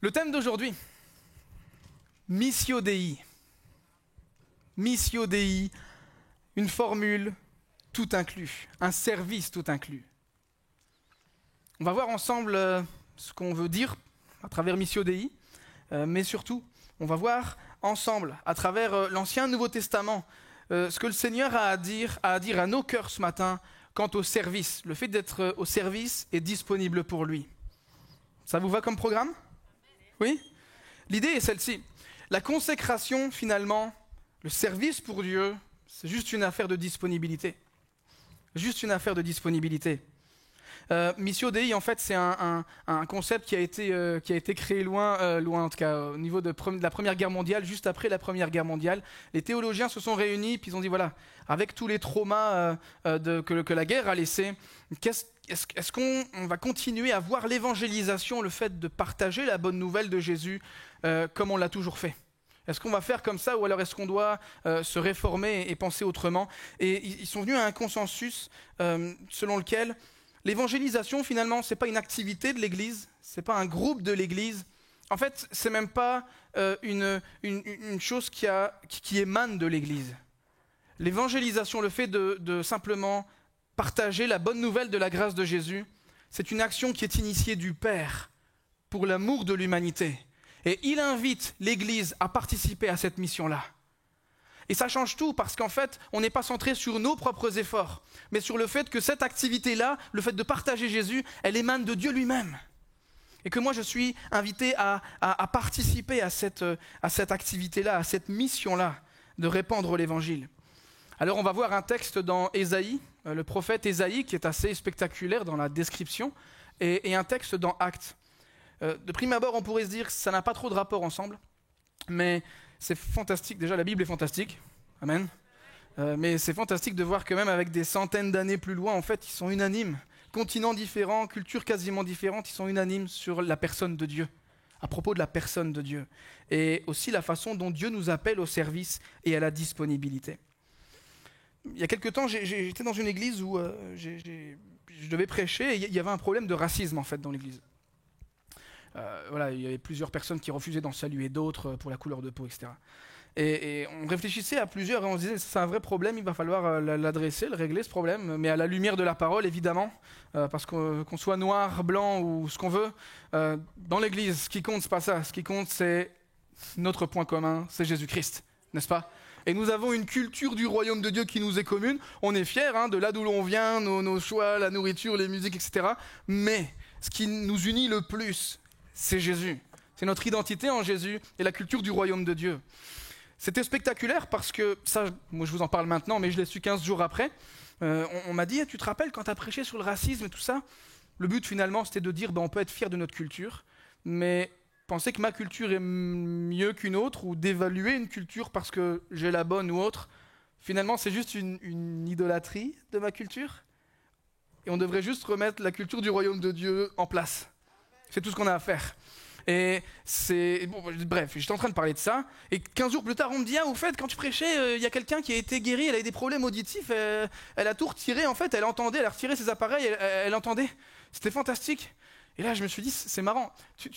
Le thème d'aujourd'hui, Missio Dei. Missio Dei, une formule tout inclus, un service tout inclus. On va voir ensemble ce qu'on veut dire à travers Missio Dei, mais surtout, on va voir ensemble, à travers l'Ancien et le Nouveau Testament, ce que le Seigneur a à dire à nos cœurs ce matin quant au service, le fait d'être au service et disponible pour lui. Ça vous va comme programme ? Oui ? L'idée est celle-ci. La consécration, finalement, le service pour Dieu, c'est juste une affaire de disponibilité. Juste une affaire de disponibilité. Missio Dei, en fait, c'est un concept qui a été créé loin en tout cas, au niveau de la Première Guerre mondiale, juste après la Première Guerre mondiale. Les théologiens se sont réunis, puis ils ont dit, voilà, avec tous les traumas que la guerre a laissés, est-ce qu'on va continuer à voir l'évangélisation, le fait de partager la bonne nouvelle de Jésus, comme on l'a toujours fait ? Est-ce qu'on va faire comme ça, ou alors est-ce qu'on doit se réformer et penser autrement ? Et ils sont venus à un consensus selon lequel l'évangélisation, finalement, ce n'est pas une activité de l'Église, ce n'est pas un groupe de l'Église. En fait, ce n'est même pas une chose qui émane de l'Église. L'évangélisation, le fait de simplement partager la bonne nouvelle de la grâce de Jésus, c'est une action qui est initiée du Père pour l'amour de l'humanité. Et il invite l'Église à participer à cette mission-là. Et ça change tout parce qu'en fait, on n'est pas centré sur nos propres efforts, mais sur le fait que cette activité-là, le fait de partager Jésus, elle émane de Dieu lui-même. Et que moi, je suis invité à participer à cette activité-là, à cette mission-là, de répandre l'Évangile. Alors, on va voir un texte dans Ésaïe, le prophète Ésaïe, qui est assez spectaculaire dans la description, et un texte dans Actes. De prime abord, on pourrait se dire que ça n'a pas trop de rapport ensemble, mais c'est fantastique. Déjà, la Bible est fantastique. Amen. Mais c'est fantastique de voir que même avec des centaines d'années plus loin, en fait, ils sont unanimes. Continents différents, cultures quasiment différentes, ils sont unanimes sur la personne de Dieu, à propos de la personne de Dieu. Et aussi la façon dont Dieu nous appelle au service et à la disponibilité. Il y a quelque temps, j'étais dans une église où je devais prêcher et il y avait un problème de racisme, en fait, dans l'église. Voilà, il y avait plusieurs personnes qui refusaient d'en saluer d'autres pour la couleur de peau, etc. Et on réfléchissait à plusieurs et on se disait c'est un vrai problème, il va falloir l'adresser, le régler ce problème, mais à la lumière de la parole évidemment, parce qu'on soit noir, blanc ou ce qu'on veut, dans l'église, ce qui compte c'est pas ça, ce qui compte c'est notre point commun, c'est Jésus-Christ, n'est-ce pas ? Et nous avons une culture du royaume de Dieu qui nous est commune, on est fiers de là d'où l'on vient, nos choix, la nourriture, les musiques, etc. Mais ce qui nous unit le plus, c'est Jésus. C'est notre identité en Jésus et la culture du royaume de Dieu. C'était spectaculaire parce que, ça, moi je vous en parle maintenant, mais je l'ai su 15 jours après. On m'a dit, tu te rappelles quand tu as prêché sur le racisme et tout ça ? Le but finalement c'était de dire, on peut être fier de notre culture, mais penser que ma culture est mieux qu'une autre ou d'évaluer une culture parce que j'ai la bonne ou autre, finalement c'est juste une idolâtrie de ma culture. Et on devrait juste remettre la culture du royaume de Dieu en place. C'est tout ce qu'on a à faire. Et c'est... Bon, bref, j'étais en train de parler de ça. Et 15 jours plus tard, on me dit, au fait, quand tu prêchais, y a quelqu'un qui a été guéri, elle a eu des problèmes auditifs, elle a tout retiré, en fait, elle entendait, elle a retiré ses appareils, elle entendait. C'était fantastique. Et là, je me suis dit, c'est marrant, tu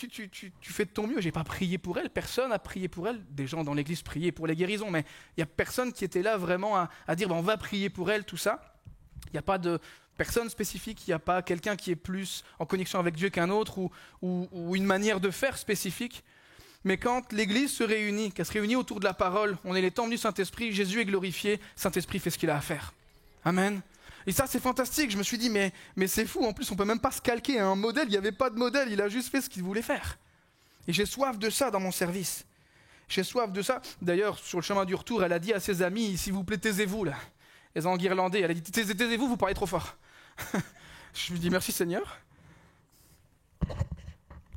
fais de ton mieux. J'ai pas prié pour elle, personne n'a prié pour elle. Des gens dans l'église priaient pour les guérisons, mais il y a personne qui était là vraiment à dire, on va prier pour elle, tout ça. Il n'y a pas de... personne spécifique, il n'y a pas quelqu'un qui est plus en connexion avec Dieu qu'un autre ou une manière de faire spécifique. Mais quand l'Église se réunit, qu'elle se réunit autour de la parole, on est les temples du Saint-Esprit, Jésus est glorifié, Saint-Esprit fait ce qu'il a à faire. Amen. Et ça, c'est fantastique. Je me suis dit, mais c'est fou. En plus, on ne peut même pas se calquer à un modèle. Il n'y avait pas de modèle. Il a juste fait ce qu'il voulait faire. Et j'ai soif de ça dans mon service. J'ai soif de ça. D'ailleurs, sur le chemin du retour, elle a dit à ses amis, s'il vous plaît, taisez-vous là. Les enguirlandais, elle a dit, taisez-vous, vous parlez trop fort. Je lui dis merci Seigneur.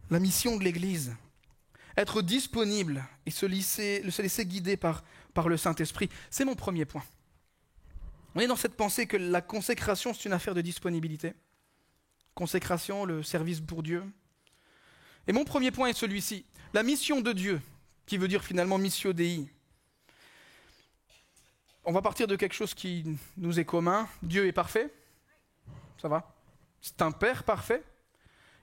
La mission de l'Église, être disponible et se laisser guider par le Saint-Esprit, c'est mon premier point. On est dans cette pensée que la consécration, c'est une affaire de disponibilité. Consécration, le service pour Dieu. Et mon premier point est celui-ci. La mission de Dieu, qui veut dire finalement Missio Dei. On va partir de quelque chose qui nous est commun. Dieu est parfait. Ça va ? C'est un Père parfait.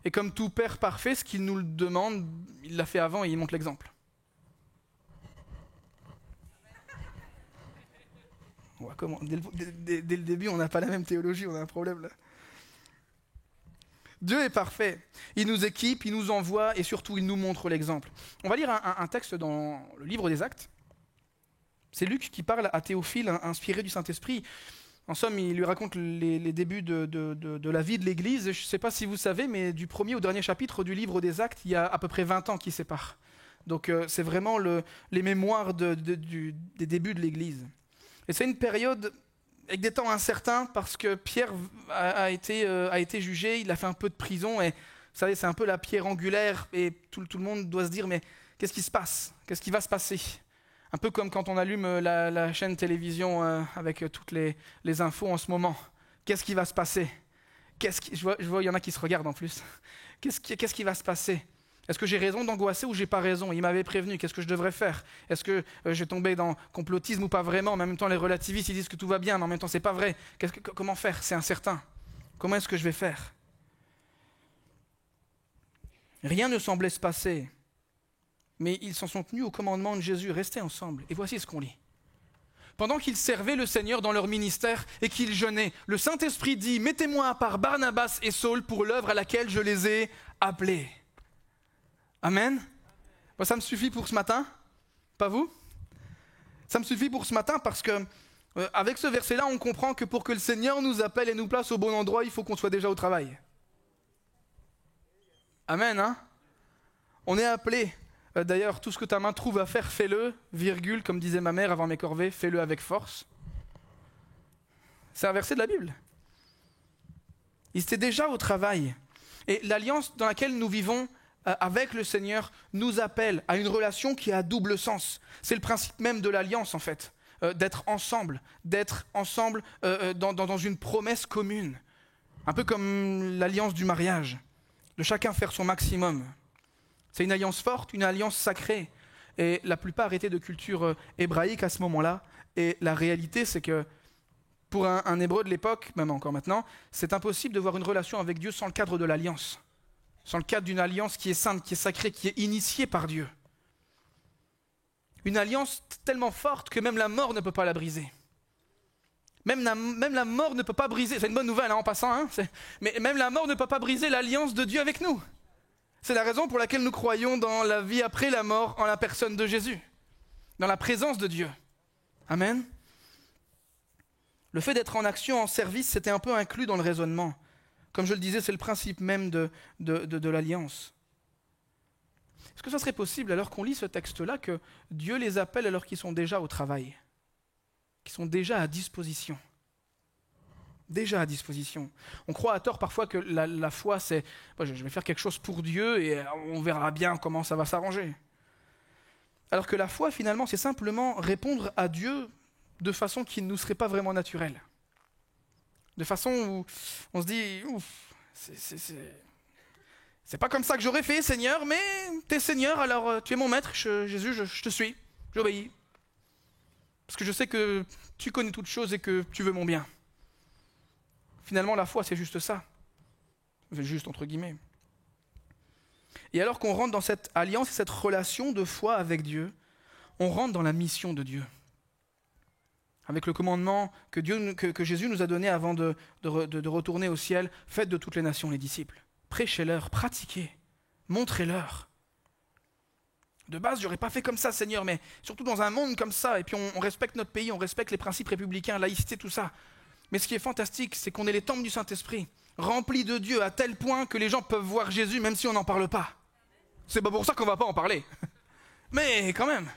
Et comme tout père parfait, ce qu'il nous le demande, il l'a fait avant et il montre l'exemple. Comment dès le début, on n'a pas la même théologie, on a un problème là. Dieu est parfait. Il nous équipe, il nous envoie et surtout, il nous montre l'exemple. On va lire un texte dans le livre des Actes. C'est Luc qui parle à Théophile, inspiré du Saint-Esprit. En somme, il lui raconte les débuts de la vie de l'Église. Je ne sais pas si vous savez, mais du premier au dernier chapitre du livre des Actes, il y a à peu près 20 ans qui séparent. Donc c'est vraiment les mémoires des débuts de l'Église. Et c'est une période avec des temps incertains parce que Pierre a été jugé, il a fait un peu de prison et vous savez, c'est un peu la pierre angulaire et tout le monde doit se dire mais qu'est-ce qui se passe ? Qu'est-ce qui va se passer ? Un peu comme quand on allume la chaîne télévision avec toutes les infos en ce moment. Qu'est-ce qui va se passer ? Je vois, il y en a qui se regardent en plus. Qu'est-ce qui va se passer ? Est-ce que j'ai raison d'angoisser ou j'ai pas raison ? Il m'avait prévenu, qu'est-ce que je devrais faire ? Est-ce que je vais tomber dans complotisme ou pas vraiment ? Mais en même temps, les relativistes, ils disent que tout va bien, mais en même temps, c'est pas vrai. Comment faire ? C'est incertain. Comment est-ce que je vais faire ? Rien ne semblait se passer, mais ils s'en sont tenus au commandement de Jésus, restez ensemble. Et voici ce qu'on lit. Pendant qu'ils servaient le Seigneur dans leur ministère et qu'ils jeûnaient, le Saint-Esprit dit « Mettez-moi à part Barnabas et Saul pour l'œuvre à laquelle je les ai appelés. » Amen. Bon, ça me suffit pour ce matin, pas vous ? Ça me suffit pour ce matin parce que avec ce verset-là, on comprend que pour que le Seigneur nous appelle et nous place au bon endroit, il faut qu'on soit déjà au travail. Amen, hein ? On est appelé. D'ailleurs, tout ce que ta main trouve à faire, fais-le, virgule, comme disait ma mère avant mes corvées, fais-le avec force. C'est un verset de la Bible. Ils étaient déjà au travail. Et l'alliance dans laquelle nous vivons avec le Seigneur nous appelle à une relation qui a double sens. C'est le principe même de l'alliance en fait, d'être ensemble dans une promesse commune. Un peu comme l'alliance du mariage, de chacun faire son maximum. C'est une alliance forte, une alliance sacrée. Et la plupart étaient de culture hébraïque à ce moment-là. Et la réalité, c'est que pour un hébreu de l'époque, même encore maintenant, c'est impossible de voir une relation avec Dieu sans le cadre de l'alliance. Sans le cadre d'une alliance qui est sainte, qui est sacrée, qui est initiée par Dieu. Une alliance tellement forte que même la mort ne peut pas la briser. Même la mort ne peut pas briser, c'est une bonne nouvelle en passant, hein, mais même la mort ne peut pas briser l'alliance de Dieu avec nous. C'est la raison pour laquelle nous croyons dans la vie après la mort en la personne de Jésus, dans la présence de Dieu. Amen. Le fait d'être en action, en service, c'était un peu inclus dans le raisonnement. Comme je le disais, c'est le principe même de l'alliance. Est-ce que ça serait possible, alors qu'on lit ce texte-là, que Dieu les appelle alors qu'ils sont déjà au travail, qu'ils sont déjà à disposition? Déjà à disposition. On croit à tort parfois que la foi, c'est je vais faire quelque chose pour Dieu et on verra bien comment ça va s'arranger. Alors que la foi, finalement, c'est simplement répondre à Dieu de façon qui ne nous serait pas vraiment naturelle. De façon où on se dit, c'est pas comme ça que j'aurais fait, Seigneur, mais t'es Seigneur, alors tu es mon maître, Jésus, je te suis, j'obéis. Parce que je sais que tu connais toutes choses et que tu veux mon bien. Finalement, la foi, c'est juste ça. Juste entre guillemets. Et alors qu'on rentre dans cette alliance et cette relation de foi avec Dieu, on rentre dans la mission de Dieu. Avec le commandement que Jésus nous a donné avant de retourner au ciel, faites de toutes les nations les disciples. Prêchez-leur, pratiquez, montrez-leur. De base, j'aurais pas fait comme ça, Seigneur, mais surtout dans un monde comme ça, et puis on respecte notre pays, on respecte les principes républicains, laïcité, tout ça. Mais ce qui est fantastique, c'est qu'on est les temples du Saint-Esprit, remplis de Dieu à tel point que les gens peuvent voir Jésus même si on n'en parle pas. C'est pas pour ça qu'on va pas en parler. Mais quand même.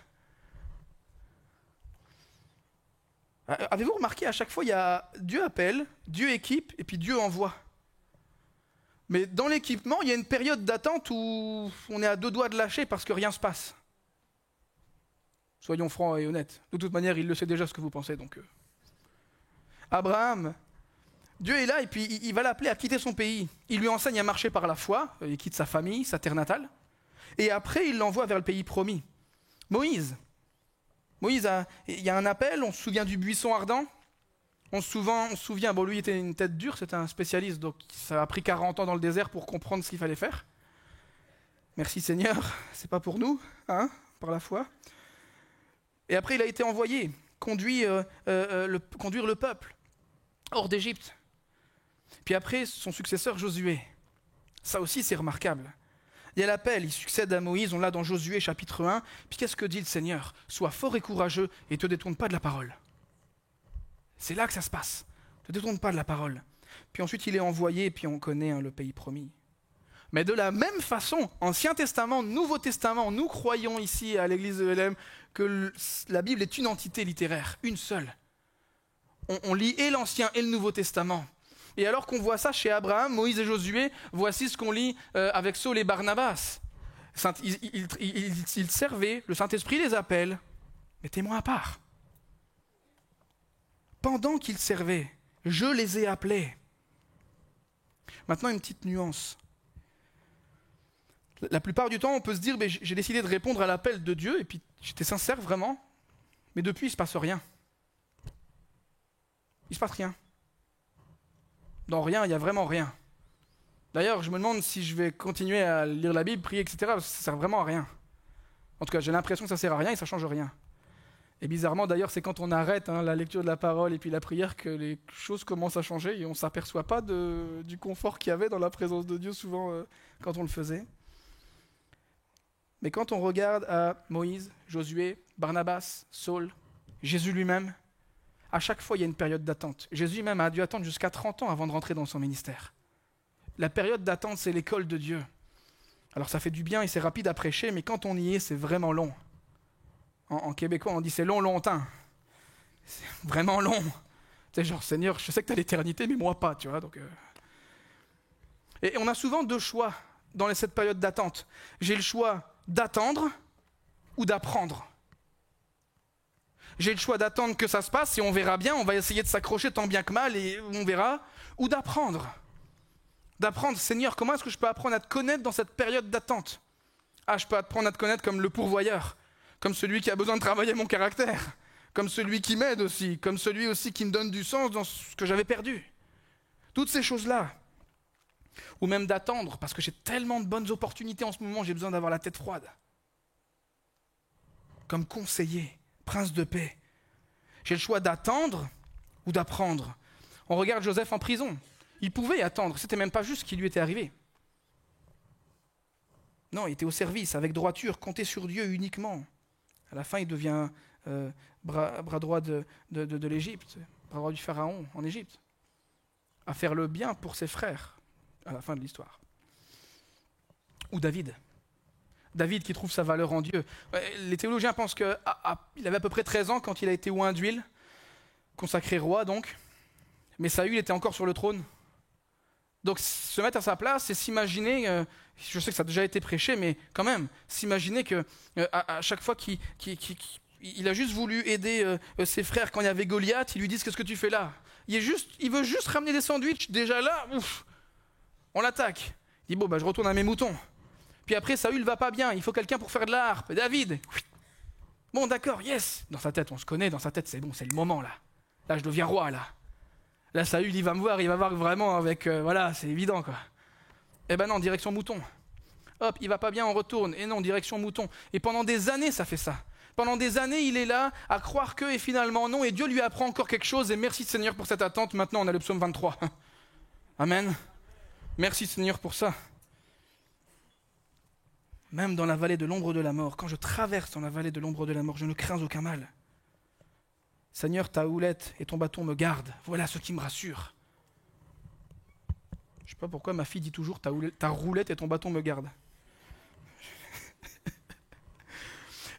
Avez-vous remarqué, à chaque fois, il y a Dieu appelle, Dieu équipe, et puis Dieu envoie. Mais dans l'équipement, il y a une période d'attente où on est à deux doigts de lâcher parce que rien ne se passe. Soyons francs et honnêtes. De toute manière, il le sait déjà ce que vous pensez, donc... Abraham, Dieu est là et puis il va l'appeler à quitter son pays. Il lui enseigne à marcher par la foi, il quitte sa famille, sa terre natale, et après il l'envoie vers le pays promis. Moïse, il y a un appel, on se souvient du buisson ardent. On se souvient, bon lui il était une tête dure, c'était un spécialiste, donc ça a pris 40 ans dans le désert pour comprendre ce qu'il fallait faire. Merci Seigneur, c'est pas pour nous, hein, par la foi. Et après il a été envoyé, conduire le peuple hors d'Égypte. Puis après son successeur Josué. Ça aussi c'est remarquable. Il y a l'appel, il succède à Moïse, on l'a dans Josué chapitre 1. Puis qu'est-ce que dit le Seigneur? Sois fort et courageux et ne te détourne pas de la parole. C'est là que ça se passe. Ne te détourne pas de la parole. Puis ensuite il est envoyé et puis on connaît le pays promis. Mais de la même façon, Ancien Testament, Nouveau Testament, nous croyons ici à l'église de Bethléem que la Bible est une entité littéraire, une seule. On lit et l'Ancien et le Nouveau Testament. Et alors qu'on voit ça chez Abraham, Moïse et Josué, voici ce qu'on lit avec Saul et Barnabas. Ils servaient, le Saint-Esprit les appelle, mais témoins à part. Pendant qu'ils servaient, je les ai appelés. Maintenant, une petite nuance. La plupart du temps, on peut se dire, j'ai décidé de répondre à l'appel de Dieu, et puis j'étais sincère vraiment, mais depuis, il ne se passe rien. Il ne se passe rien. Dans rien, il n'y a vraiment rien. D'ailleurs, je me demande si je vais continuer à lire la Bible, prier, etc., parce que ça ne sert vraiment à rien. En tout cas, j'ai l'impression que ça ne sert à rien et ça ne change rien. Et bizarrement, d'ailleurs, c'est quand on arrête la lecture de la parole et puis la prière que les choses commencent à changer et on ne s'aperçoit pas du confort qu'il y avait dans la présence de Dieu souvent quand on le faisait. Mais quand on regarde à Moïse, Josué, Barnabas, Saul, Jésus lui-même, à chaque fois il y a une période d'attente. Jésus même a dû attendre jusqu'à 30 ans avant de rentrer dans son ministère. La période d'attente, c'est l'école de Dieu. Alors ça fait du bien et c'est rapide à prêcher, mais quand on y est, c'est vraiment long. En québécois, on dit c'est long, longtemps. C'est vraiment long. C'est genre, Seigneur, je sais que tu as l'éternité, mais moi pas, tu vois. Et on a souvent deux choix dans cette période d'attente. J'ai le choix d'attendre ou d'apprendre. J'ai le choix d'attendre que ça se passe et on verra bien, on va essayer de s'accrocher tant bien que mal et on verra, ou d'apprendre. D'apprendre, Seigneur, comment est-ce que je peux apprendre à te connaître dans cette période d'attente? Je peux apprendre à te connaître comme le pourvoyeur, comme celui qui a besoin de travailler mon caractère, comme celui qui m'aide aussi, comme celui aussi qui me donne du sens dans ce que j'avais perdu. Toutes ces choses-là. Ou même d'attendre, parce que j'ai tellement de bonnes opportunités en ce moment, j'ai besoin d'avoir la tête froide. Comme conseiller, prince de paix. J'ai le choix d'attendre ou d'apprendre. On regarde Joseph en prison. Il pouvait attendre, c'était même pas juste ce qui lui était arrivé. Non, il était au service, avec droiture, comptait sur Dieu uniquement. À la fin, il devient bras droit de l'Égypte, bras droit du Pharaon en Égypte, à faire le bien pour ses frères, à la fin de l'histoire. Ou David. David qui trouve sa valeur en Dieu. Les théologiens pensent qu'il avait à peu près 13 ans quand il a été oint d'huile, consacré roi donc, mais Saül était encore sur le trône. Donc se mettre à sa place et s'imaginer, je sais que ça a déjà été prêché, mais quand même, s'imaginer que à chaque fois qu'il a juste voulu aider ses frères quand il y avait Goliath, ils lui disent « Qu'est-ce que tu fais là ?» Il veut juste ramener des sandwichs, déjà là, on l'attaque. Il dit « Bon, je retourne à mes moutons. » Puis après, Saül va pas bien, il faut quelqu'un pour faire de la harpe. David, bon d'accord, yes. Dans sa tête, on se connaît, dans sa tête, c'est bon, c'est le moment là. Là, je deviens roi là. Là, Saül, il va voir vraiment avec... voilà, c'est évident, quoi. Eh ben non, direction mouton. Hop, il va pas bien, on retourne. Et non, direction mouton. Et pendant des années, ça fait ça. Pendant des années, il est là à croire que, et finalement non. Et Dieu lui apprend encore quelque chose. Et merci Seigneur pour cette attente. Maintenant, on a le psaume 23. Amen. Merci Seigneur pour ça. Même dans la vallée de l'ombre de la mort, quand je traverse dans la vallée de l'ombre de la mort, je ne crains aucun mal. Seigneur, ta houlette et ton bâton me gardent. Voilà ce qui me rassure. Je ne sais pas pourquoi ma fille dit toujours ta roulette et ton bâton me gardent.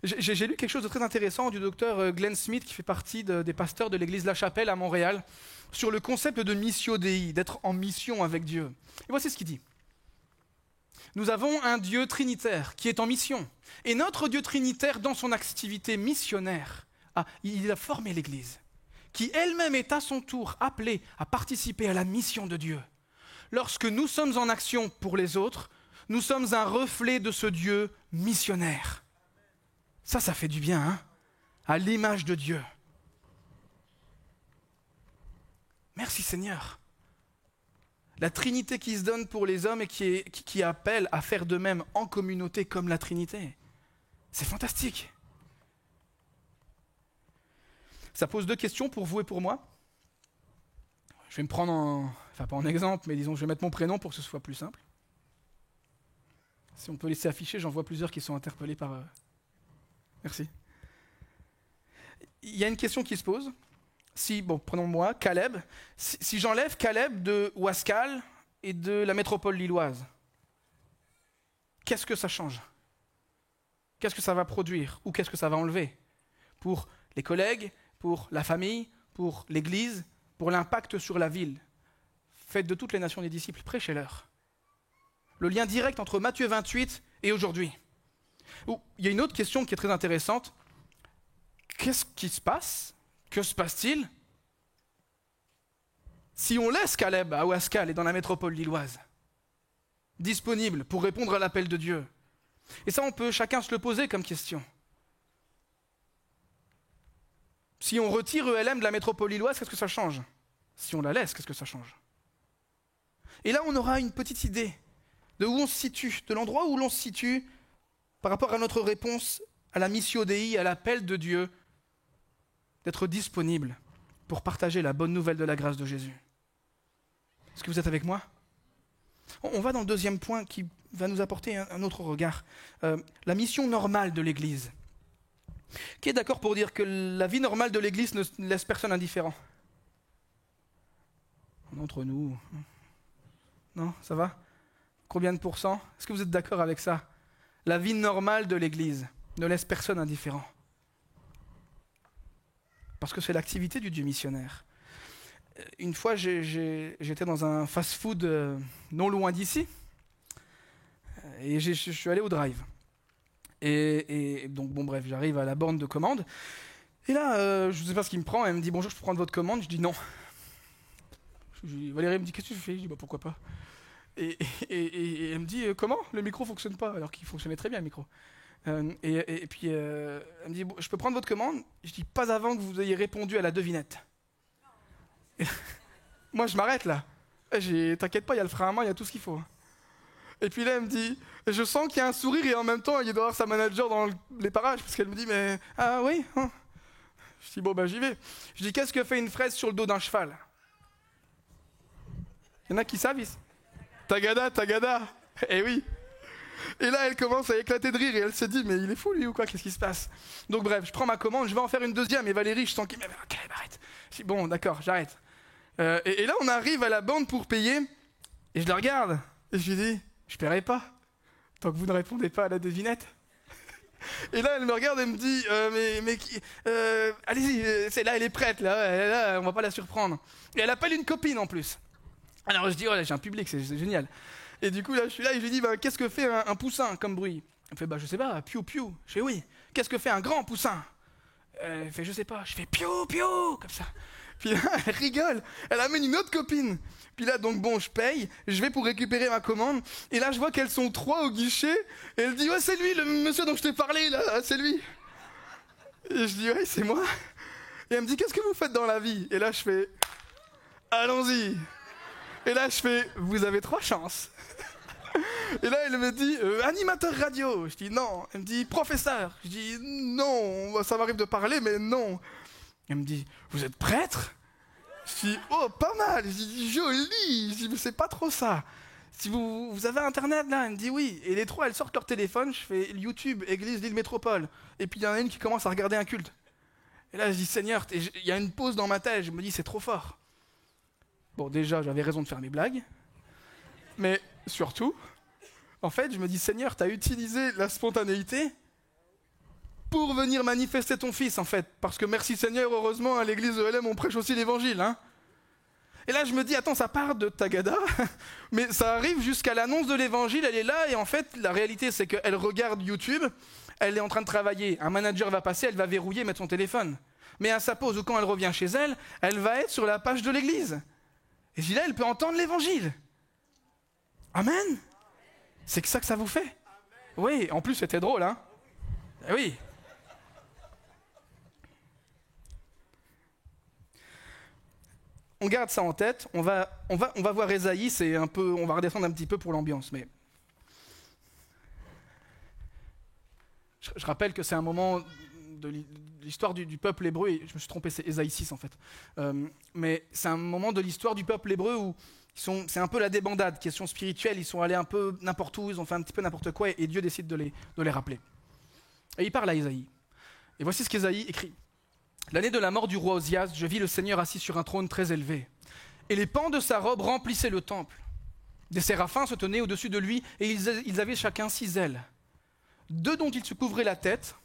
J'ai lu quelque chose de très intéressant du docteur Glenn Smith, qui fait partie des pasteurs de l'église La Chapelle à Montréal, sur le concept de missio Dei, d'être en mission avec Dieu. Et voici ce qu'il dit. Nous avons un Dieu trinitaire qui est en mission. Et notre Dieu trinitaire, dans son activité missionnaire, il a formé l'Église, qui elle-même est à son tour appelée à participer à la mission de Dieu. Lorsque nous sommes en action pour les autres, nous sommes un reflet de ce Dieu missionnaire. Ça fait du bien, hein, à l'image de Dieu. Merci Seigneur. La Trinité qui se donne pour les hommes et qui appelle à faire de même en communauté comme la Trinité. C'est fantastique. Ça pose 2 questions pour vous et pour moi. Je vais me prendre pas en exemple, mais disons, je vais mettre mon prénom pour que ce soit plus simple. Si on peut laisser afficher, j'en vois plusieurs qui sont interpellés par... Merci. Il y a une question qui se pose. Prenons moi, Caleb. Si j'enlève Caleb de Ouascal et de la métropole lilloise, qu'est-ce que ça change? Qu'est-ce que ça va produire? Ou qu'est-ce que ça va enlever? Pour les collègues, pour la famille, pour l'Église, pour l'impact sur la ville. Faites de toutes les nations des disciples, prêchez-leur. Le lien direct entre Matthieu 28 et aujourd'hui. Il y a une autre question qui est très intéressante. Qu'est-ce qui se passe? Que se passe-t-il si on laisse Caleb à Ouascal et dans la métropole lilloise, disponible pour répondre à l'appel de Dieu? Et ça, on peut chacun se le poser comme question. Si on retire ELM de la métropole lilloise, qu'est-ce que ça change? Si on la laisse, qu'est-ce que ça change? Et là, on aura une petite idée de où on se situe, de l'endroit où l'on se situe par rapport à notre réponse à la Missio Dei, à l'appel de Dieu, d'être disponible pour partager la bonne nouvelle de la grâce de Jésus. Est-ce que vous êtes avec moi? On va dans le 2e point qui va nous apporter un autre regard. La mission normale de l'Église. Qui est d'accord pour dire que la vie normale de l'Église ne laisse personne indifférent? Entre nous. Non, ça va? Combien de pourcents? Est-ce que vous êtes d'accord avec ça? La vie normale de l'Église ne laisse personne indifférent. Parce que c'est l'activité du Dieu missionnaire. Une fois, j'étais dans un fast-food non loin d'ici, et je suis allé au drive. Et donc, bref, j'arrive à la borne de commande, et là, je ne sais pas ce qu'il me prend, elle me dit « Bonjour, je peux prendre votre commande ?» Je dis « Non ». Valérie me dit « Qu'est-ce que tu fais ?» Je dis « Pourquoi pas ?» Et elle me dit « Comment ? Le micro ne fonctionne pas ?» Alors qu'il fonctionnait très bien, le micro. Et puis, elle me dit « Je peux prendre votre commande ?» Je dis « Pas avant que vous ayez répondu à la devinette. » Moi, je m'arrête là. T'inquiète pas, il y a le frein à main, il y a tout ce qu'il faut. Et puis là, elle me dit « Je sens qu'il y a un sourire et en même temps, il doit y avoir sa manager dans les parages. » Parce qu'elle me dit « Mais, ah oui hein. ?» Je dis « Bon, j'y vais. » Je dis « Qu'est-ce que fait une fraise sur le dos d'un cheval ?» Il y en a qui savent ici. Tagada, tagada. Eh oui. Et là, elle commence à éclater de rire et elle se dit, mais il est fou lui ou quoi? Qu'est-ce qui se passe? Donc bref, je prends ma commande, je vais en faire une deuxième. Et Valérie, je sens qu'il m'avait ok, arrête. Je dis, bon, d'accord, j'arrête. Et là, on arrive à la borne pour payer. Et je la regarde. Et je lui dis, je paierai pas. Tant que vous ne répondez pas à la devinette. Et là, elle me regarde et me dit, allez-y, c'est là, elle est prête, là, on va pas la surprendre. Et elle appelle une copine en plus. Alors je dis, oh là, j'ai un public, c'est génial. Et du coup, là, je suis là et je lui dis, qu'est-ce que fait un poussin comme bruit? Elle me fait, je sais pas, piou piou. Je fais, oui. Qu'est-ce que fait un grand poussin? Elle fait, je sais pas. Je fais, piou piou, comme ça. Puis là, elle rigole. Elle amène une autre copine. Puis là, donc bon, je paye. Je vais pour récupérer ma commande. Et là, je vois qu'elles sont 3 au guichet. Et elle dit, ouais, c'est lui, le monsieur dont je t'ai parlé, là, c'est lui. Et je dis, ouais, c'est moi. Et elle me dit, qu'est-ce que vous faites dans la vie? Et là, je fais, allons-y. Et là, je fais, vous avez 3 chances. Et là, elle me dit, animateur radio. Je dis, non. Elle me dit, professeur. Je dis, non, ça m'arrive de parler, mais non. Elle me dit, vous êtes prêtre? Je dis, oh, pas mal. Je dis, joli. Je dis, mais c'est pas trop ça. Si vous avez Internet, là? Elle me dit, oui. Et les 3, elles sortent leur téléphone. Je fais YouTube, Église Lille Métropole. Et puis, il y en a une qui commence à regarder un culte. Et là, je dis, Seigneur, il y a une pause dans ma tête. Je me dis, c'est trop fort. Bon, déjà, j'avais raison de faire mes blagues. Mais surtout, en fait, je me dis, Seigneur, tu as utilisé la spontanéité pour venir manifester ton Fils, en fait. Parce que merci Seigneur, heureusement, à l'église ELM, on prêche aussi l'évangile. Hein. Et là, je me dis, attends, ça part de Tagada, mais ça arrive jusqu'à l'annonce de l'évangile, elle est là, et en fait, la réalité, c'est qu'elle regarde YouTube, elle est en train de travailler, un manager va passer, elle va verrouiller, mettre son téléphone. Mais à sa pause, ou quand elle revient chez elle, elle va être sur la page de l'église. Et je dis là, elle peut entendre l'évangile. Amen. C'est que ça vous fait? Oui, en plus c'était drôle, hein? Eh oui. on garde ça en tête, on va voir Ésaïe, on va redescendre un petit peu pour l'ambiance, mais je rappelle que c'est un moment de l'histoire du peuple hébreu, et je me suis trompé, c'est Ésaïe 6 en fait, mais c'est un moment de l'histoire du peuple hébreu où c'est un peu la débandade, question spirituelle, ils sont allés un peu n'importe où, ils ont fait un petit peu n'importe quoi, et Dieu décide de les rappeler. Et il parle à Ésaïe, et voici ce qu'Ésaïe écrit. L'année de la mort du roi Osias, je vis le Seigneur assis sur un trône très élevé, et les pans de sa robe remplissaient le temple. Des séraphins se tenaient au-dessus de lui, et ils avaient chacun 6 ailes. 2 dont ils se couvraient la tête,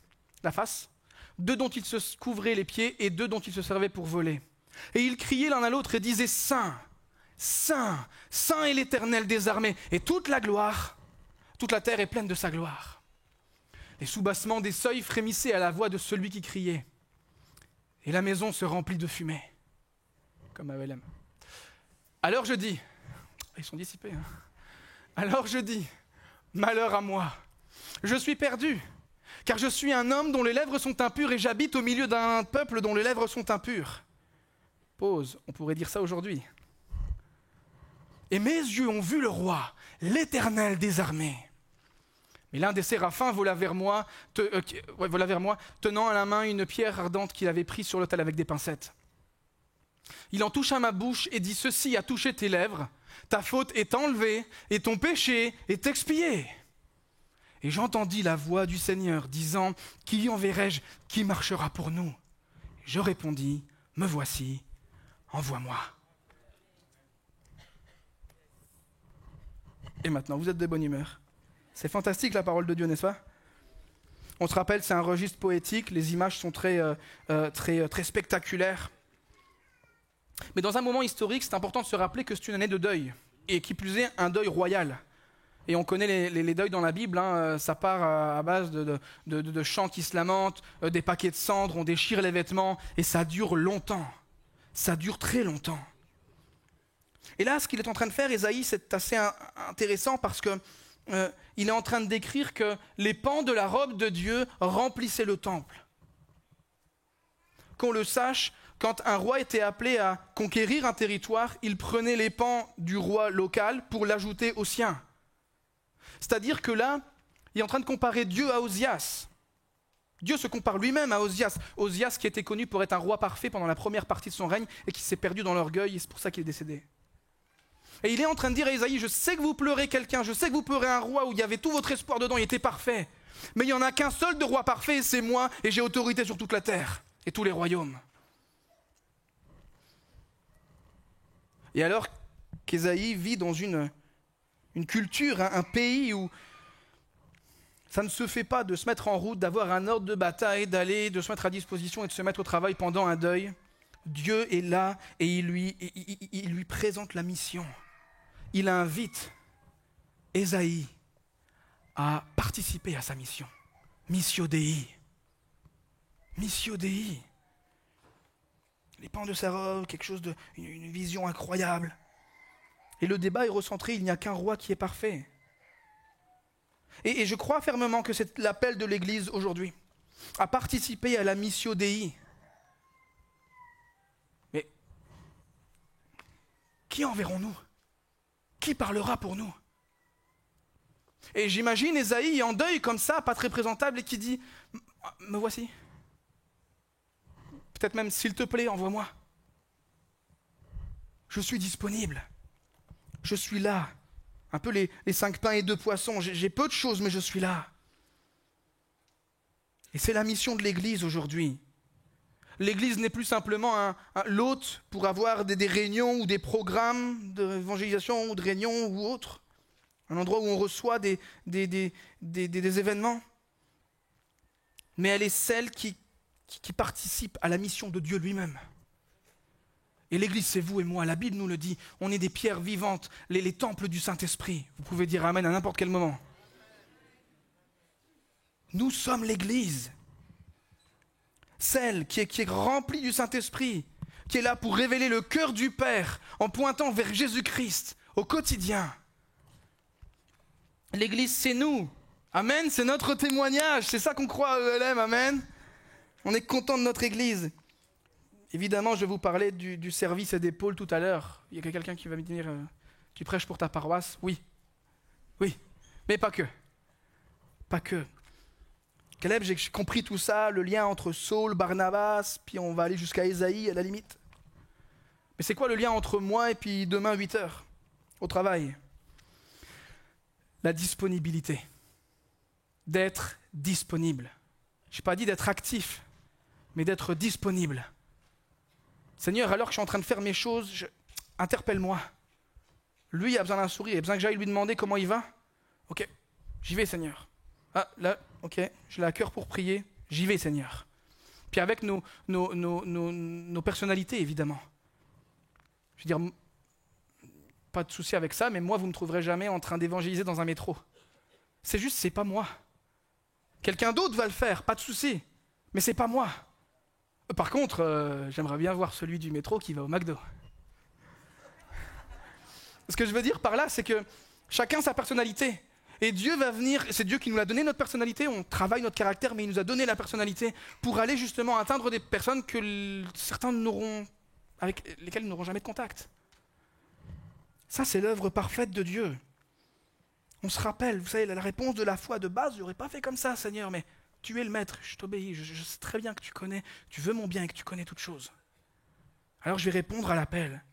la face, 2 dont ils se couvraient les pieds, et 2 dont ils se servaient pour voler. Et ils criaient l'un à l'autre et disaient « Saint, Saint, Saint est l'Éternel des armées, et toute la gloire, toute la terre est pleine de sa gloire. » Les soubassements des seuils frémissaient à la voix de celui qui criait. Et la maison se remplit de fumée, comme à Bethléem. Alors je dis, ils sont dissipés, hein. Alors je dis, malheur à moi, je suis perdu, car je suis un homme dont les lèvres sont impures et j'habite au milieu d'un peuple dont les lèvres sont impures. Pause, on pourrait dire ça aujourd'hui. Et mes yeux ont vu le roi, l'Éternel des armées. Mais l'un des séraphins vola vers moi, tenant à la main une pierre ardente qu'il avait prise sur l'autel avec des pincettes. Il en toucha ma bouche et dit « Ceci a touché tes lèvres, ta faute est enlevée et ton péché est expié. » Et j'entendis la voix du Seigneur disant « Qui enverrai-je? Qui marchera pour nous ?» Je répondis « Me voici, envoie-moi. » Et maintenant, vous êtes de bonne humeur. C'est fantastique la parole de Dieu, n'est-ce pas? On se rappelle, c'est un registre poétique, les images sont très spectaculaires. Mais dans un moment historique, c'est important de se rappeler que c'est une année de deuil, et qui plus est, un deuil royal. Et on connaît les deuils dans la Bible, hein, ça part à base de chants qui se lamentent, des paquets de cendres, on déchire les vêtements, et ça dure longtemps. Ça dure très longtemps. Et là, ce qu'il est en train de faire, Ésaïe, c'est assez intéressant parce que il est en train de décrire que les pans de la robe de Dieu remplissaient le temple. Qu'on le sache, quand un roi était appelé à conquérir un territoire, il prenait les pans du roi local pour l'ajouter au sien. C'est-à-dire que là, il est en train de comparer Dieu à Osias. Dieu se compare lui-même à Osias. Osias qui était connu pour être un roi parfait pendant la première partie de son règne et qui s'est perdu dans l'orgueil et c'est pour ça qu'il est décédé. Et il est en train de dire à Ésaïe, je sais que vous pleurez quelqu'un, je sais que vous pleurez un roi où il y avait tout votre espoir dedans, il était parfait. Mais il n'y en a qu'un seul de roi parfait, c'est moi, et j'ai autorité sur toute la terre et tous les royaumes. Et alors qu'Ésaïe vit dans une culture, un pays où ça ne se fait pas de se mettre en route, d'avoir un ordre de bataille, de se mettre à disposition et de se mettre au travail pendant un deuil, Dieu est là et il lui présente la mission. Il invite Ésaïe à participer à sa mission. Missio Dei. Missio Dei. Les pans de sa robe, quelque chose une vision incroyable. Et le débat est recentré, il n'y a qu'un roi qui est parfait. Et je crois fermement que c'est l'appel de l'Église aujourd'hui, à participer à la Missio Dei. Mais qui enverrons-nous? Qui parlera pour nous? Et j'imagine Ésaïe en deuil comme ça, pas très présentable, et qui dit « Me voici. Peut-être même, s'il te plaît, envoie-moi. Je suis disponible. Je suis là. » Un peu les 5 pains et 2 poissons. J'ai peu de choses, mais je suis là. Et c'est la mission de l'Église aujourd'hui. L'Église n'est plus simplement l'hôte pour avoir des réunions ou des programmes d'évangélisation ou de réunions ou autres. Un endroit où on reçoit des événements. Mais elle est celle qui participe à la mission de Dieu lui-même. Et l'Église, c'est vous et moi. La Bible nous le dit. On est des pierres vivantes, les temples du Saint-Esprit. Vous pouvez dire Amen à n'importe quel moment. Nous sommes l'Église. Celle qui est remplie du Saint-Esprit, qui est là pour révéler le cœur du Père en pointant vers Jésus-Christ au quotidien. L'Église, c'est nous. Amen, c'est notre témoignage. C'est ça qu'on croit à ELM, amen. On est content de notre Église. Évidemment, je vais vous parler du service et des pôles tout à l'heure. Il y a quelqu'un qui va me dire tu prêches pour ta paroisse? Oui. Oui. Mais pas que. Pas que. Caleb, j'ai compris tout ça, le lien entre Saul, Barnabas, puis on va aller jusqu'à Ésaïe à la limite. Mais c'est quoi le lien entre moi et puis demain 8h au travail? La disponibilité. D'être disponible. Je n'ai pas dit d'être actif, mais d'être disponible. Seigneur, alors que je suis en train de faire mes choses, interpelle-moi. Lui, il a besoin d'un sourire, il a besoin que j'aille lui demander comment il va. Ok, j'y vais, Seigneur. Ah, là, ok, je l'ai à cœur pour prier, j'y vais, Seigneur. Puis avec nos personnalités, évidemment. Je veux dire, pas de souci avec ça, mais moi, vous ne me trouverez jamais en train d'évangéliser dans un métro. C'est juste, c'est pas moi. Quelqu'un d'autre va le faire, pas de souci, mais c'est pas moi. Par contre, j'aimerais bien voir celui du métro qui va au McDo. Ce que je veux dire par là, c'est que chacun sa personnalité. Et Dieu va venir, c'est Dieu qui nous a donné notre personnalité, on travaille notre caractère, mais il nous a donné la personnalité pour aller justement atteindre des personnes que certains avec lesquelles nous n'aurons jamais de contact. Ça, c'est l'œuvre parfaite de Dieu. On se rappelle, vous savez, la réponse de la foi de base, je n'aurais pas fait comme ça, Seigneur, mais tu es le maître, je t'obéis, je sais très bien que tu connais, tu veux mon bien et que tu connais toutes choses. Alors je vais répondre à l'appel.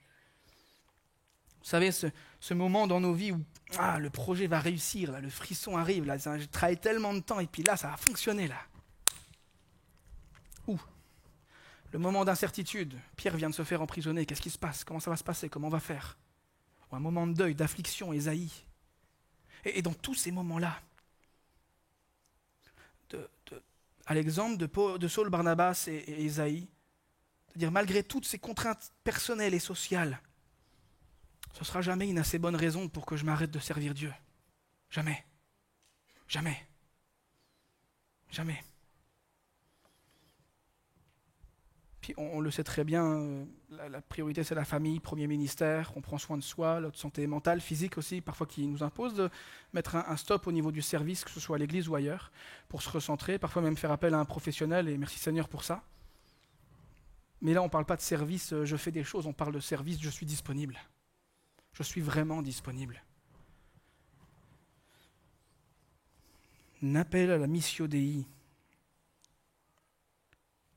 Vous savez, ce moment dans nos vies où le projet va réussir, là, le frisson arrive, là, j'ai travaillé tellement de temps et puis là, ça va fonctionner. Là. Ou le moment d'incertitude, Pierre vient de se faire emprisonner, qu'est-ce qui se passe? Comment ça va se passer? Comment on va faire? Ou un moment de deuil, d'affliction, Ésaïe. Et dans tous ces moments-là, à l'exemple de Saul, Barnabas et Ésaïe, c'est-à-dire malgré toutes ces contraintes personnelles et sociales, ce ne sera jamais une assez bonne raison pour que je m'arrête de servir Dieu. Jamais. Jamais. Jamais. Puis on le sait très bien, la priorité c'est la famille, premier ministère, on prend soin de soi, notre santé mentale, physique aussi, parfois qui nous impose de mettre un stop au niveau du service, que ce soit à l'église ou ailleurs, pour se recentrer, parfois même faire appel à un professionnel, et merci Seigneur pour ça. Mais là on ne parle pas de service, je fais des choses, on parle de service, je suis disponible. Je suis vraiment disponible. Un appel à la Missio Dei.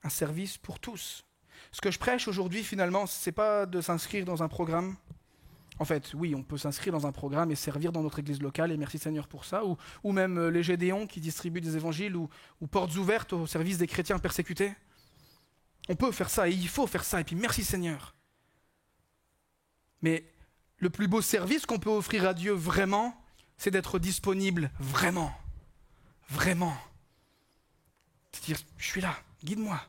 Un service pour tous. Ce que je prêche aujourd'hui, finalement, ce n'est pas de s'inscrire dans un programme. En fait, oui, on peut s'inscrire dans un programme et servir dans notre église locale, et merci Seigneur pour ça, ou même les Gédéons qui distribuent des évangiles, ou portes ouvertes au service des chrétiens persécutés. On peut faire ça, et il faut faire ça, et puis merci Seigneur. Mais le plus beau service qu'on peut offrir à Dieu vraiment, c'est d'être disponible vraiment. Vraiment. C'est-à-dire, je suis là, guide-moi.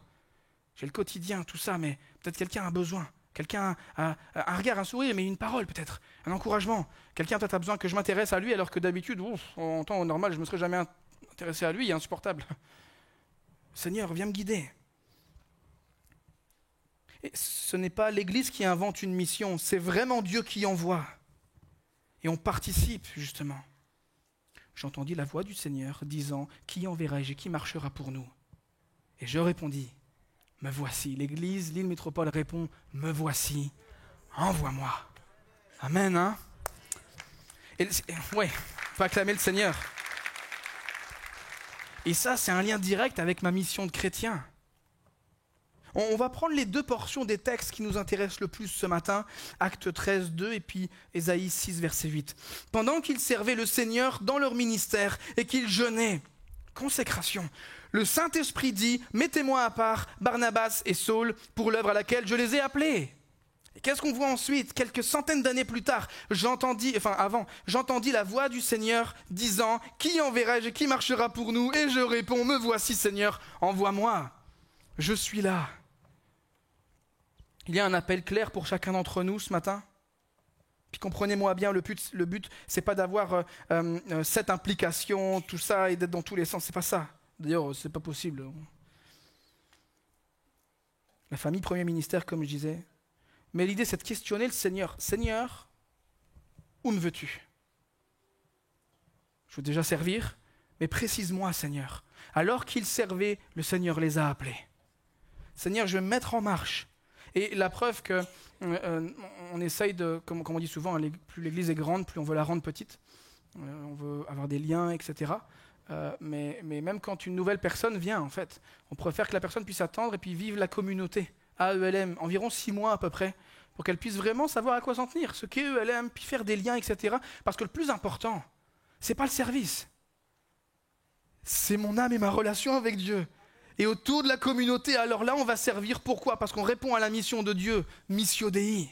J'ai le quotidien, tout ça, mais peut-être quelqu'un a besoin. Quelqu'un a un regard, un sourire, mais une parole peut-être, un encouragement. Quelqu'un peut-être a besoin que je m'intéresse à lui, alors que d'habitude, en temps normal, je ne me serais jamais intéressé à lui, il est insupportable. Seigneur, viens me guider. Et ce n'est pas l'Église qui invente une mission, c'est vraiment Dieu qui envoie. Et on participe, justement. J'entendis la voix du Seigneur disant « Qui enverrai-je et qui marchera pour nous ?» Et je répondis « Me voici ». L'Église, l'île métropole répond « Me voici, envoie-moi ». Amen, hein? Ouais, faut acclamer le Seigneur. Et ça, c'est un lien direct avec ma mission de chrétien. On va prendre les deux portions des textes qui nous intéressent le plus ce matin, Actes 13, 2 et puis Ésaïe 6, verset 8. Pendant qu'ils servaient le Seigneur dans leur ministère et qu'ils jeûnaient, consécration, le Saint-Esprit dit « Mettez-moi à part Barnabas et Saul pour l'œuvre à laquelle je les ai appelés. » Et qu'est-ce qu'on voit ensuite? Quelques centaines d'années plus tard, j'entendis la voix du Seigneur disant « Qui enverrai-je et qui marchera pour nous ?» Et je réponds « Me voici Seigneur, envoie-moi. Je suis là. » Il y a un appel clair pour chacun d'entre nous ce matin. Puis comprenez-moi bien, le but c'est pas d'avoir cette implication, tout ça, et d'être dans tous les sens. C'est pas ça. D'ailleurs, c'est pas possible. La famille, premier ministère, comme je disais. Mais l'idée, c'est de questionner le Seigneur. Seigneur, où me veux-tu? Je veux déjà servir, mais précise-moi, Seigneur. Alors qu'ils servaient, le Seigneur les a appelés. Seigneur, je vais me mettre en marche. Et la preuve que on essaye de, comme on dit souvent, hein, plus l'église est grande, plus on veut la rendre petite. On veut avoir des liens, etc. Mais même quand une nouvelle personne vient, en fait, on préfère que la personne puisse attendre et puis vivre la communauté AELM, environ 6 mois à peu près, pour qu'elle puisse vraiment savoir à quoi s'en tenir, ce qu'est ELM, puis faire des liens, etc. Parce que le plus important, c'est pas le service. C'est mon âme et ma relation avec Dieu. Et autour de la communauté, alors là, on va servir. Pourquoi ? Parce qu'on répond à la mission de Dieu, Missio Dei.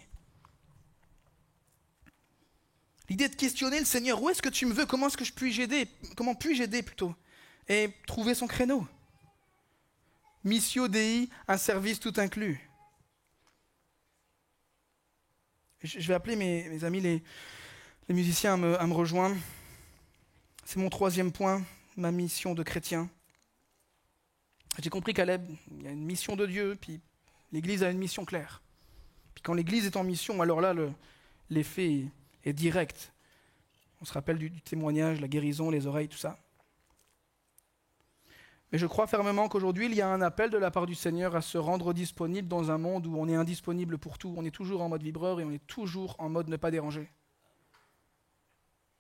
L'idée de questionner le Seigneur, où est-ce que tu me veux ? Comment est-ce que je puis aider ? Comment puis-je aider plutôt ? Et trouver son créneau. Missio Dei, un service tout inclus. Je vais appeler mes amis, les musiciens à me rejoindre. C'est mon 3e point, ma mission de chrétien. J'ai compris qu'Aleb, il y a une mission de Dieu, puis l'Église a une mission claire. Puis quand l'Église est en mission, alors là, l'effet est direct. On se rappelle du témoignage, la guérison, les oreilles, tout ça. Mais je crois fermement qu'aujourd'hui, il y a un appel de la part du Seigneur à se rendre disponible dans un monde où on est indisponible pour tout. On est toujours en mode vibreur et on est toujours en mode ne pas déranger.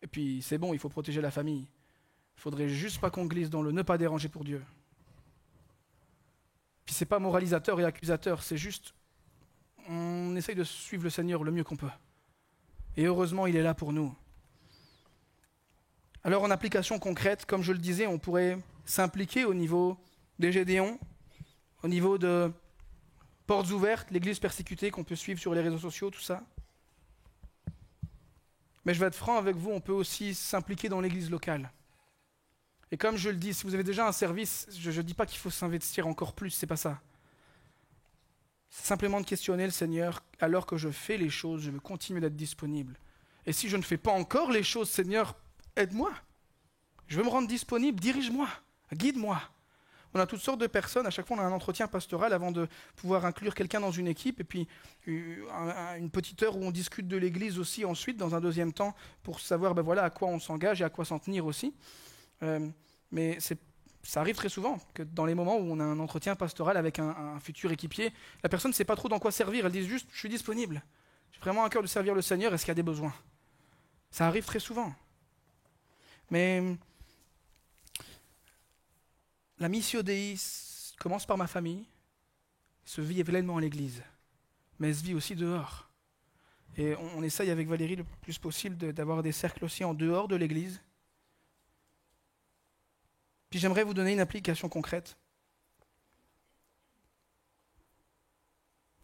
Et puis, c'est bon, il faut protéger la famille. Il ne faudrait juste pas qu'on glisse dans le ne pas déranger pour Dieu. Puis c'est pas moralisateur et accusateur, c'est juste, on essaye de suivre le Seigneur le mieux qu'on peut. Et heureusement, il est là pour nous. Alors en application concrète, comme je le disais, on pourrait s'impliquer au niveau des Gédéons, au niveau de Portes Ouvertes, l'église persécutée qu'on peut suivre sur les réseaux sociaux, tout ça. Mais je vais être franc avec vous, on peut aussi s'impliquer dans l'église locale. Et comme je le dis, si vous avez déjà un service, je ne dis pas qu'il faut s'investir encore plus, c'est pas ça. C'est simplement de questionner le Seigneur, alors que je fais les choses, je veux continuer d'être disponible. Et si je ne fais pas encore les choses, Seigneur, aide-moi. Je veux me rendre disponible, dirige-moi, guide-moi. On a toutes sortes de personnes, à chaque fois on a un entretien pastoral avant de pouvoir inclure quelqu'un dans une équipe, et puis une petite heure où on discute de l'église aussi ensuite, dans un deuxième temps, pour savoir à quoi on s'engage et à quoi s'en tenir aussi. Mais ça arrive très souvent que dans les moments où on a un entretien pastoral avec un futur équipier, la personne ne sait pas trop dans quoi servir, elle dit juste « je suis disponible, j'ai vraiment un cœur de servir le Seigneur, est-ce qu'il y a des besoins ?» Ça arrive très souvent. Mais la Missio Dei commence par ma famille, se vit pleinement à l'église, mais elle se vit aussi dehors. Et on essaye avec Valérie le plus possible d'avoir des cercles aussi en dehors de l'église. Puis j'aimerais vous donner une application concrète.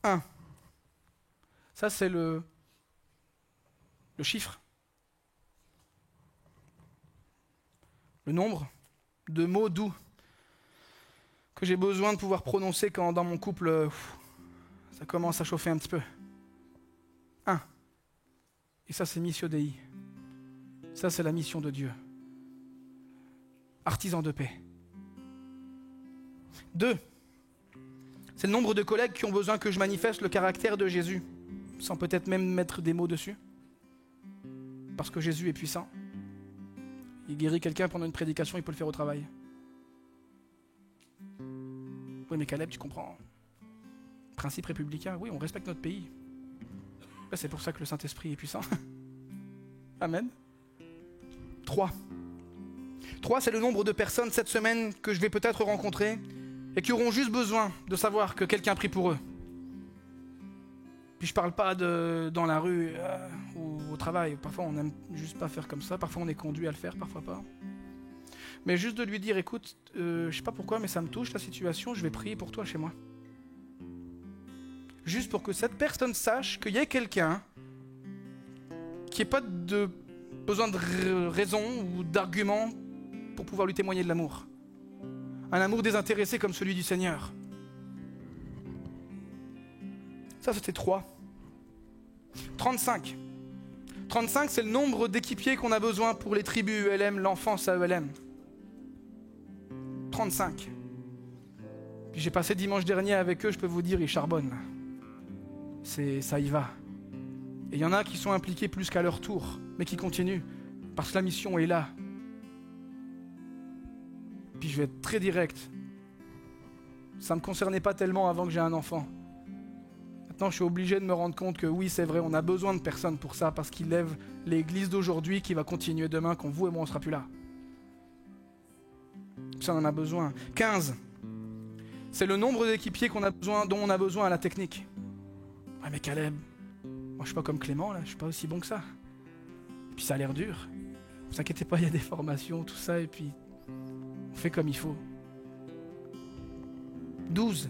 1. Ça, c'est le chiffre. Le nombre de mots doux que j'ai besoin de pouvoir prononcer quand dans mon couple, ça commence à chauffer un petit peu. 1. Et ça, c'est Missio Dei. Ça, c'est la mission de Dieu. Artisan de paix. 2. C'est le nombre de collègues qui ont besoin que je manifeste le caractère de Jésus, sans peut-être même mettre des mots dessus. Parce que Jésus est puissant. Il guérit quelqu'un pendant une prédication, il peut le faire au travail. Oui, mais Caleb, tu comprends. Principe républicain, oui, on respecte notre pays. Là, c'est pour ça que le Saint-Esprit est puissant. Amen. 3. 3, c'est le nombre de personnes cette semaine que je vais peut-être rencontrer et qui auront juste besoin de savoir que quelqu'un prie pour eux. Puis je parle pas dans la rue ou au travail. Parfois, on n'aime juste pas faire comme ça. Parfois, on est conduit à le faire, parfois pas. Mais juste de lui dire, écoute, je sais pas pourquoi, mais ça me touche, ta situation, je vais prier pour toi chez moi. Juste pour que cette personne sache qu'il y ait quelqu'un qui n'ait pas de besoin de raison ou d'argument pour pouvoir lui témoigner de l'amour. Un amour désintéressé comme celui du Seigneur. Ça, c'était 3. 35. 35, c'est le nombre d'équipiers qu'on a besoin pour les tribus ELM, l'enfance à ELM. 35. Puis j'ai passé dimanche dernier avec eux, je peux vous dire, ils charbonnent. Ça y va. Et il y en a qui sont impliqués plus qu'à leur tour, mais qui continuent, parce que la mission est là. Puis je vais être très direct. Ça ne me concernait pas tellement avant que j'ai un enfant. Maintenant, je suis obligé de me rendre compte que oui, c'est vrai, on a besoin de personnes pour ça, parce qu'ils lèvent l'église d'aujourd'hui qui va continuer demain quand vous et moi, on ne sera plus là. Ça, on en a besoin. 15. C'est le nombre d'équipiers dont on a besoin à la technique. Ouais, mais Caleb, moi je suis pas comme Clément, là, je suis pas aussi bon que ça. Et puis ça a l'air dur. Ne vous inquiétez pas, il y a des formations, tout ça, et puis on fait comme il faut. 12.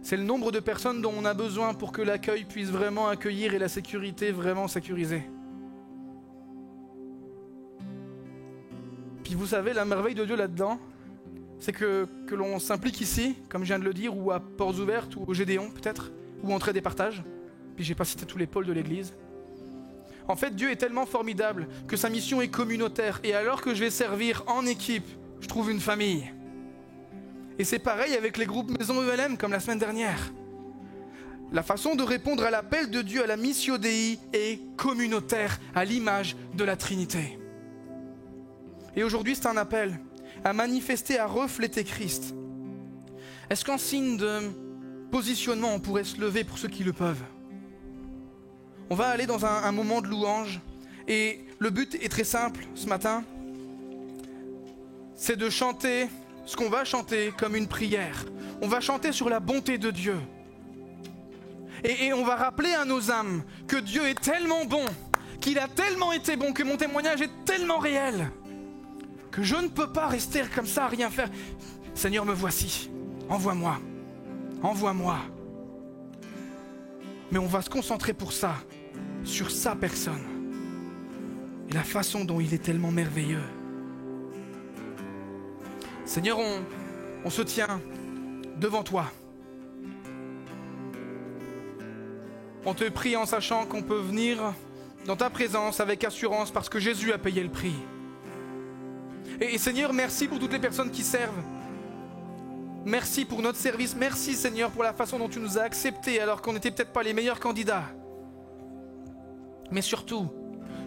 C'est le nombre de personnes dont on a besoin pour que l'accueil puisse vraiment accueillir et la sécurité vraiment sécurisée. Puis vous savez, la merveille de Dieu là-dedans, c'est que l'on s'implique ici, comme je viens de le dire, ou à Portes Ouvertes, ou au Gédéon peut-être, ou Entraide et Partage. Puis j'ai pas cité tous les pôles de l'Église. En fait, Dieu est tellement formidable que sa mission est communautaire. Et alors que je vais servir en équipe, je trouve une famille. Et c'est pareil avec les groupes Maison ELM, comme la semaine dernière. La façon de répondre à l'appel de Dieu à la Missio Dei est communautaire, à l'image de la Trinité. Et aujourd'hui, c'est un appel à manifester, à refléter Christ. Est-ce qu'en signe de positionnement, on pourrait se lever pour ceux qui le peuvent? On va aller dans un moment de louange. Et le but est très simple ce matin. C'est de chanter ce qu'on va chanter comme une prière. On va chanter sur la bonté de Dieu. Et on va rappeler à nos âmes que Dieu est tellement bon, qu'il a tellement été bon, que mon témoignage est tellement réel, que je ne peux pas rester comme ça à rien faire. Seigneur, me voici. Envoie-moi. Envoie-moi. Mais on va se concentrer pour ça, sur sa personne. Et la façon dont il est tellement merveilleux. Seigneur, on se tient devant toi. On te prie en sachant qu'on peut venir dans ta présence avec assurance parce que Jésus a payé le prix. Et Seigneur, merci pour toutes les personnes qui servent. Merci pour notre service. Merci Seigneur pour la façon dont tu nous as acceptés alors qu'on n'était peut-être pas les meilleurs candidats. Mais surtout,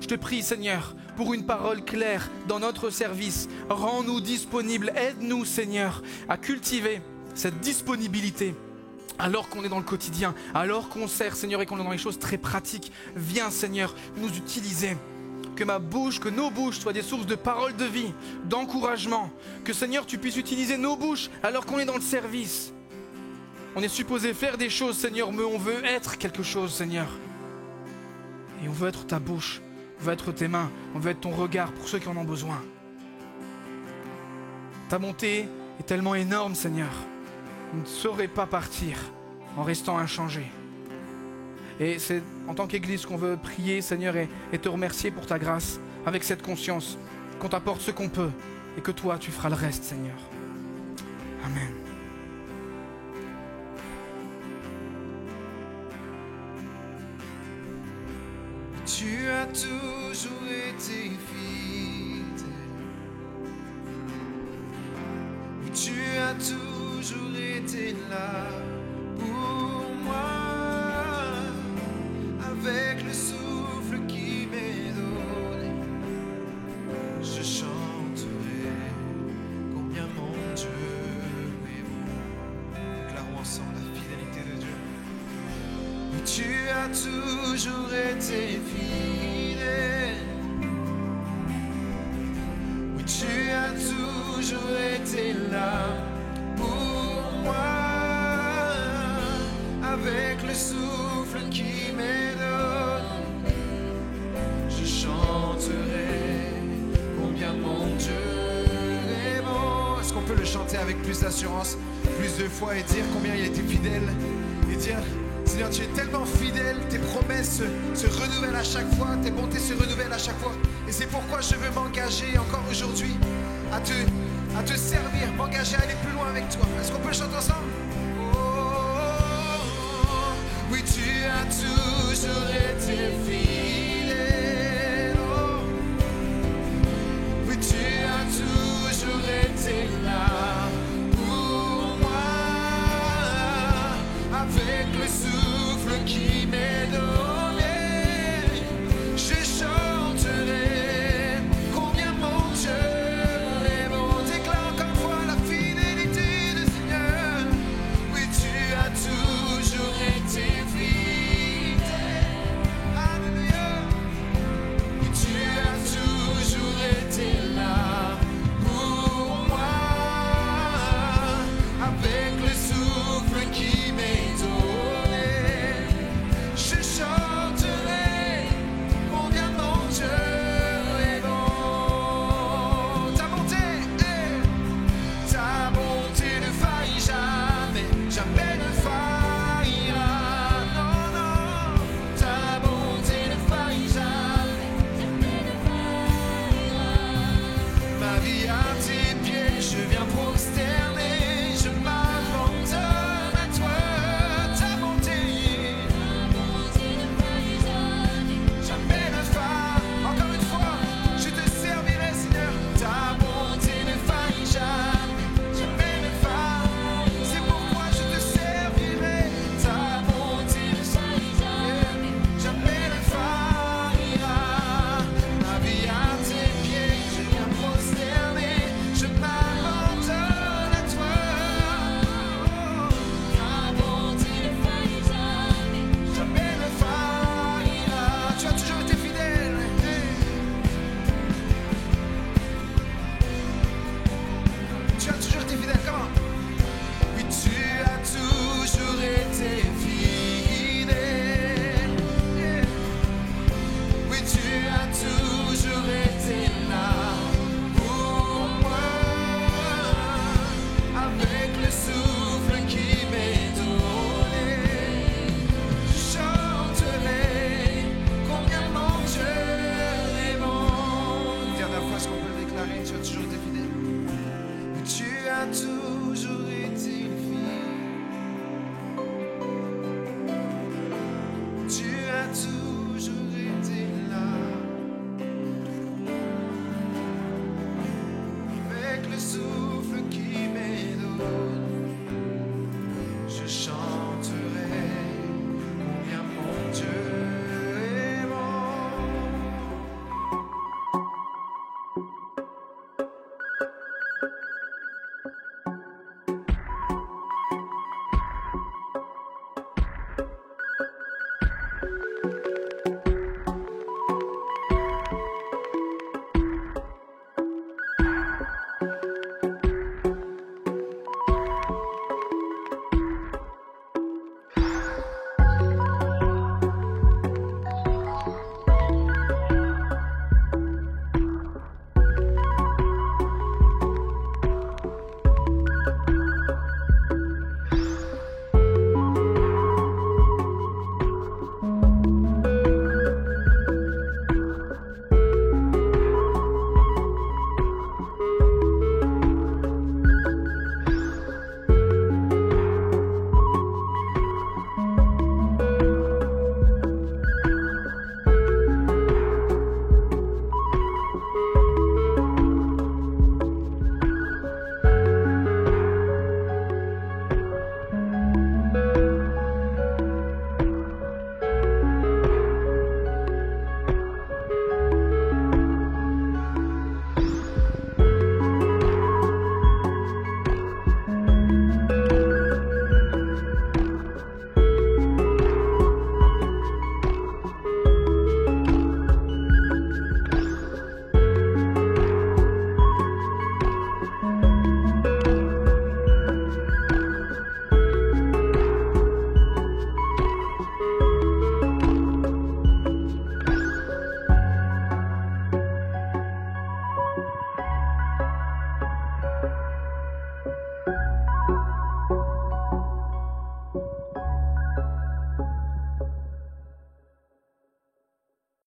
je te prie Seigneur pour une parole claire dans notre service. Rends-nous disponibles. Aide-nous Seigneur à cultiver cette disponibilité alors qu'on est dans le quotidien, alors qu'on sert Seigneur et qu'on est dans les choses très pratiques. Viens Seigneur nous utiliser. Que ma bouche, que nos bouches soient des sources de paroles de vie, d'encouragement. Que Seigneur tu puisses utiliser nos bouches alors qu'on est dans le service. On est supposé faire des choses Seigneur, mais on veut être quelque chose Seigneur. Et on veut être ta bouche, on veut être tes mains, on veut être ton regard pour ceux qui en ont besoin. Ta bonté est tellement énorme Seigneur. On ne saurait pas partir en restant inchangé. Et c'est en tant qu'Église qu'on veut prier Seigneur et te remercier pour ta grâce avec cette conscience qu'on t'apporte ce qu'on peut et que toi tu feras le reste Seigneur. Amen. Tu as toujours été fidèle. Tu as toujours été là pour moi. Avec le souffle qui m'est donné, je chanterai combien mon Dieu est bon. Déclarons ensemble la fidélité de Dieu. Tu as toujours été fidèle. Oui, tu as toujours été là pour moi. Avec le souffle qui m'est donné, je chanterai combien mon Dieu est bon. Est-ce qu'on peut le chanter avec plus d'assurance, plus de foi et dire combien il était fidèle et dire Seigneur, tu es tellement fidèle, tes promesses se renouvellent à chaque fois, tes bontés se renouvellent à chaque fois. Et c'est pourquoi je veux m'engager encore aujourd'hui à te servir, m'engager à aller plus loin avec toi. Est-ce qu'on peut chanter ensemble?